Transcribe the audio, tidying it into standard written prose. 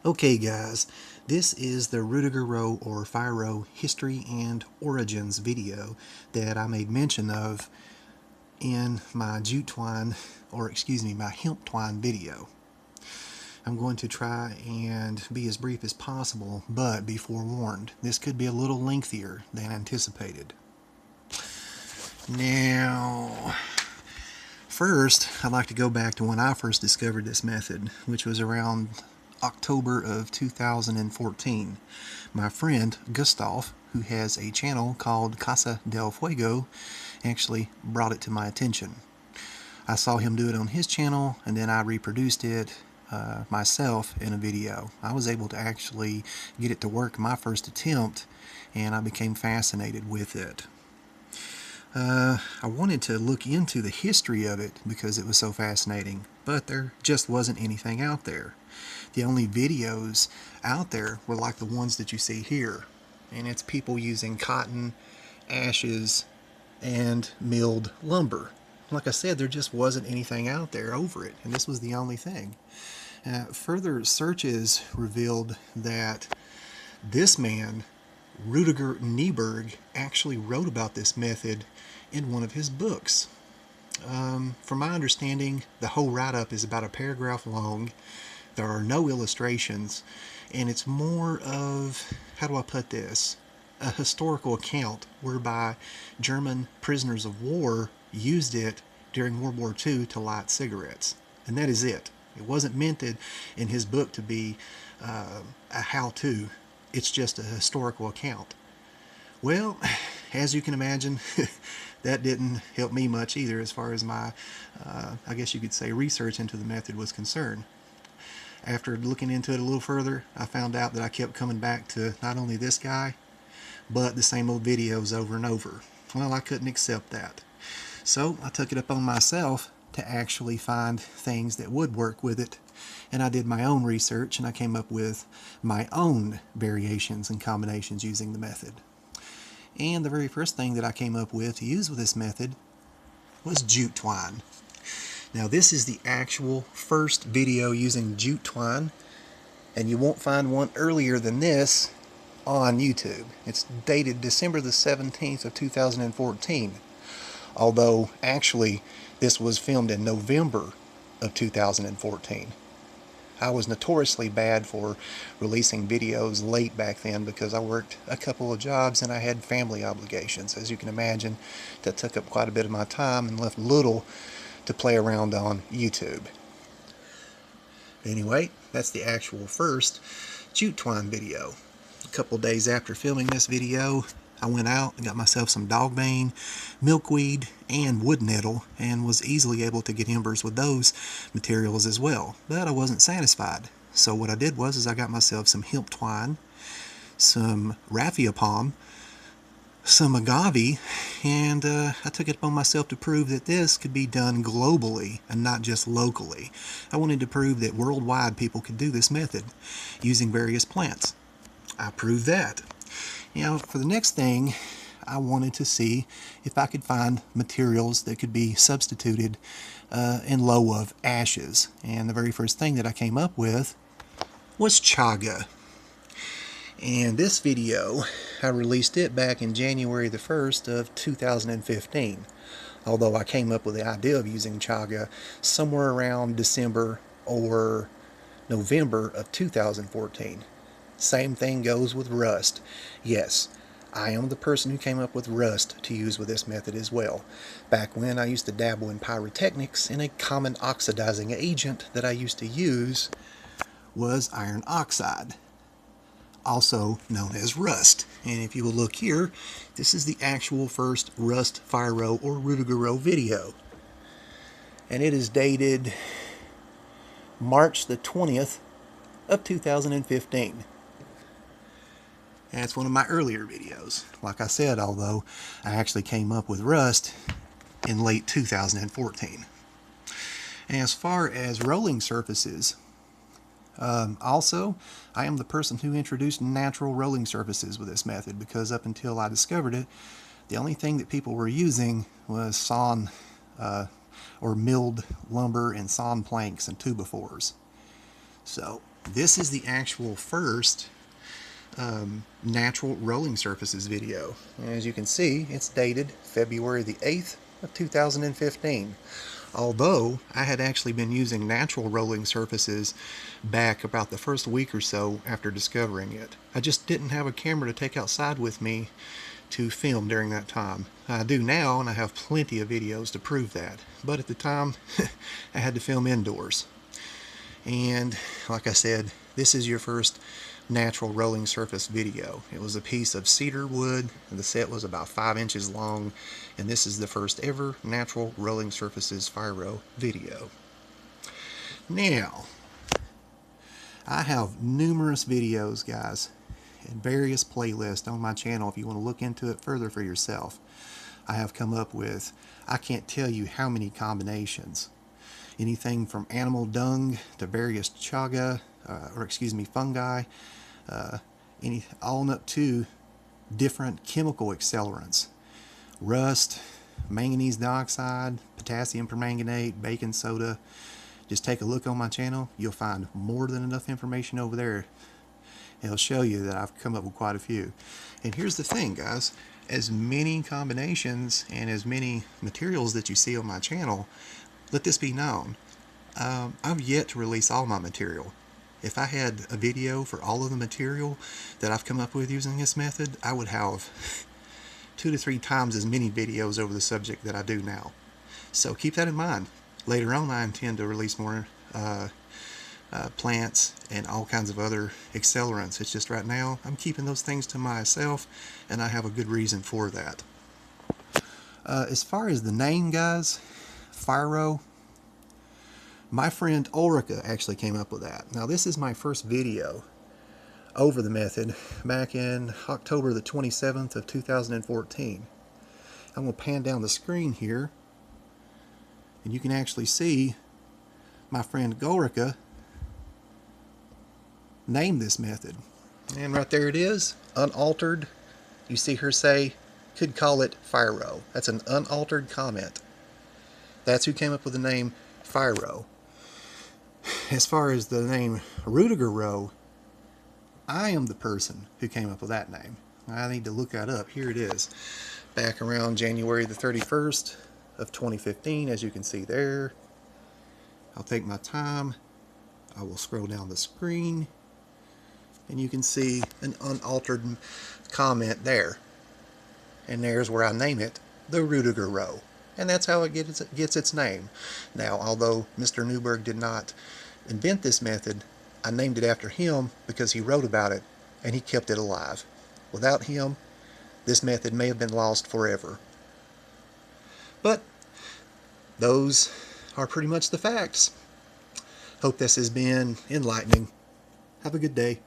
Okay guys, this is the Rudiger row or fire row history and origins video that I made mention of in my jute twine, or excuse me, my hemp twine video. I'm going to try and be as brief as possible, but be forewarned, this could be a little lengthier than anticipated. Now, first, I'd like to go back to when I first discovered this method, which was around October of 2014. My friend Gustav, who has a channel called Casa del Fuego, actually brought it to my attention. I saw him do it on his channel, and then I reproduced it myself in a video. I was able to actually get it to work my first attempt, and I became fascinated with it. I wanted to look into the history of it because it was so fascinating, but there just wasn't anything out there. The only videos out there were like the ones that you see here, and it's people using cotton, ashes, and milled lumber. Like I said, there just wasn't anything out there over it, and this was the only thing. Further searches revealed that this man, Rudiger Nehberg, actually wrote about this method in one of his books. From my understanding, the whole write-up is about a paragraph long. There are no illustrations, and it's more of, how do I put this, a historical account whereby German prisoners of war used it during World War II to light cigarettes. And that is it. It wasn't meant in his book to be a how-to. It's just a historical account. Well, as you can imagine, that didn't help me much either as far as my, I guess you could say, research into the method was concerned. After looking into it a little further, I found out that I kept coming back to not only this guy, but the same old videos over and over. Well, I couldn't accept that. So I took it upon myself to actually find things that would work with it, and I did my own research, and I came up with my own variations and combinations using the method. And the very first thing that I came up with to use with this method was jute twine. Now this is the actual first video using jute twine, and you won't find one earlier than this on YouTube. It's dated December the 17th of 2014, although actually this was filmed in November of 2014. I was notoriously bad for releasing videos late back then because I worked a couple of jobs and I had family obligations. As you can imagine, that took up quite a bit of my time and left little to play around on YouTube. Anyway, that's the actual first jute twine video. A couple days after filming this video, I went out and got myself some Dogbane, milkweed, and wood nettle, and was easily able to get embers with those materials as well. But I wasn't satisfied. So what I did was I got myself some hemp twine, some raffia palm, some agave, and I took it upon myself to prove that this could be done globally and not just locally. I wanted to prove that worldwide people could do this method using various plants. I proved that. Now, for the next thing, I wanted to see if I could find materials that could be substituted in lieu of ashes. And the very first thing that I came up with was chaga. And this video, I released it back in January the 1st of 2015. Although I came up with the idea of using chaga somewhere around December or November of 2014. Same thing goes with rust. Yes, I am the person who came up with rust to use with this method as well. Back when I used to dabble in pyrotechnics, and a common oxidizing agent that I used to use was iron oxide, also known as rust. And if you will look here, this is the actual first rust fire row or Rudiger row video. And it is dated March the 20th of 2015. And it's one of my earlier videos. Like I said, although I actually came up with rust in late 2014. And as far as rolling surfaces, also, I am the person who introduced natural rolling surfaces with this method, because up until I discovered it, the only thing that people were using was sawn or milled lumber and sawn planks and 2x4s. So This is the actual first natural rolling surfaces video. As you can see, it's dated February the 8th of 2015. Although I had actually been using natural rolling surfaces back about the first week or so after discovering it. I just didn't have a camera to take outside with me to film during that time. I do now, and I have plenty of videos to prove that. But at the time, I had to film indoors. And like I said, this is your first natural rolling surface video. It was a piece of cedar wood, and the set was about 5 inches long, and this is the first ever natural rolling surfaces Fyro video. Now, I have numerous videos, guys, and various playlists on my channel if you want to look into it further for yourself. I have come up with, I can't tell you how many combinations. Anything from animal dung to various chaga, fungi, all up to different chemical accelerants. Rust, manganese dioxide, potassium permanganate, baking soda. Just take a look on my channel. You'll find more than enough information over there. It'll show you that I've come up with quite a few. And here's the thing, guys. As many combinations and as many materials that you see on my channel, let this be known. I've yet to release all my material. If I had a video for all of the material that I've come up with using this method, I would have 2 to 3 times as many videos over the subject that I do now. So keep that in mind. Later on, I intend to release more plants and all kinds of other accelerants. It's just right now I'm keeping those things to myself, and I have a good reason for that. As far as the name, guys, Fyro, my friend Ulrika actually came up with that. Now, this is my first video over the method back in October the 27th of 2014. I'm going to pan down the screen here, and you can actually see my friend Ulrika named this method. And right there it is, unaltered. You see her say, could call it Fyro. That's an unaltered comment. That's who came up with the name Fyro. As far as the name Rudiger, I am the person who came up with that name. I need to look that up. Here it is. Back around January the 31st of 2015, as you can see there. I'll take my time. I will scroll down the screen, and you can see an unaltered comment there. And there's where I name it, the Rudiger. And that's how it gets its name. Now, although Mr. Nehberg did not invent this method, I named it after him because he wrote about it and he kept it alive. Without him, this method may have been lost forever. But those are pretty much the facts. Hope this has been enlightening. Have a good day.